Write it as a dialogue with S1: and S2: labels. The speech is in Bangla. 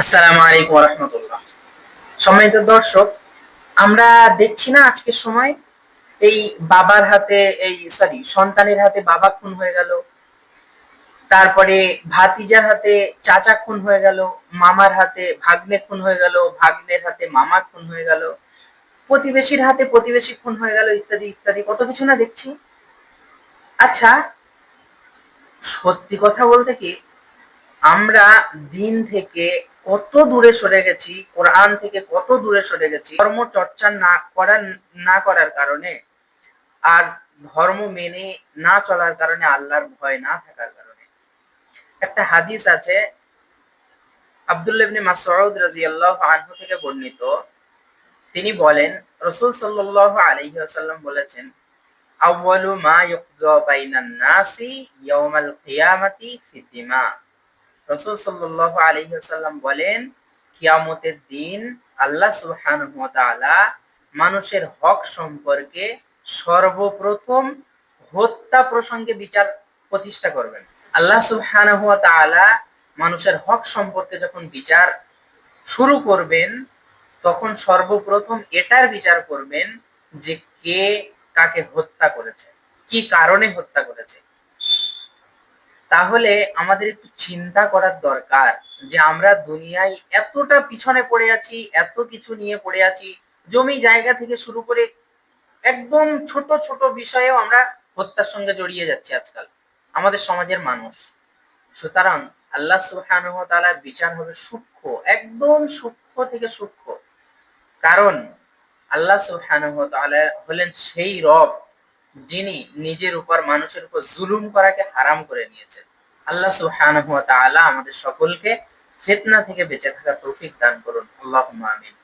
S1: আসসালামু আলাইকুম রহমতুল্লাহ। সম্মানিত দর্শক, আমরা দেখছি না আজকের সময় এই বাবার হাতে সন্তানের হাতে বাবা খুন হয়ে গেল, তারপরে ভাতিজার হাতে চাচা খুন হয়ে গেল, মামার হাতে ভাগ্নে খুন হয়ে গেল, ভাগ্নের হাতে মামা খুন হয়ে গেল, প্রতিবেশীর হাতে প্রতিবেশী খুন হয়ে গেল, ইত্যাদি ইত্যাদি কত কিছু না দেখছি। আচ্ছা, সত্যি কথা বলতে কি, আমরা দিন থেকে কত দূরে সরে গেছি, কোরআন থেকে কত দূরে সরে গেছি ধর্ম চর্চা না করার কারণে, আর ধর্ম মেনে না চলার কারণে, আল্লাহর ভয় না থাকার কারণে। একটা হাদিস আছে, আব্দুল্লাহ ইবনে মাসউদ রাদিয়াল্লাহু আনহু থেকে বর্ণিত। তিনি বলেন, রাসূল সাল্লাল্লাহু আলাইহি ওয়াসাল্লাম বলেছেন, আউয়ালু মা ইউকযা বাইনান নাসি ইয়াউমাল কিয়ামাতি ফিদ্দিমা। রাসূল সাল্লাল্লাহু আলাইহি ওয়াসাল্লাম বলেন, কিয়ামতের দিন আল্লাহ সুবহানাহু ওয়া তাআলা মানুষের হক সম্পর্কে সর্বপ্রথম হত্যা প্রসঙ্গে বিচার প্রতিষ্ঠা করবেন। আল্লাহ সুবহানাহু ওয়া তাআলা মানুষের হক সম্পর্কে যখন বিচার শুরু করবেন, তখন সর্বপ্রথম এটার বিচার করবেন যে কে কাকে হত্যা করেছে, কি কারণে হত্যা করেছে। তাহলে আমাদের একটু চিন্তা করার দরকার যে আমরা দুনিয়ায় এতটা পিছনে পড়ে আছি, এত কিছু নিয়ে পড়ে আছি, জমি জায়গা থেকে শুরু করে একদম ছোট ছোট বিষয়েও আমরা হত্যার সঙ্গে জড়িয়ে যাচ্ছি আজকাল আমাদের সমাজের মানুষ। সুতরাং আল্লাহ সুবহানাহু ওয়া তাআলার বিচার হবে সূক্ষ্ম, একদম সূক্ষ্ম থেকে সূক্ষ্ম। কারণ আল্লাহ সুবহানাহু ওয়া তাআলা হলেন সেই রব যিনি নিজের উপর, মানুষের উপর জুলুম করাকে হারাম করে দিয়েছেন। আল্লাহ সুবহানাহু ওয়া তাআলা আমাদের সকলকে ফিতনা থেকে বেঁচে থাকার তৌফিক দান করুন। আল্লাহুম্মা আমিন।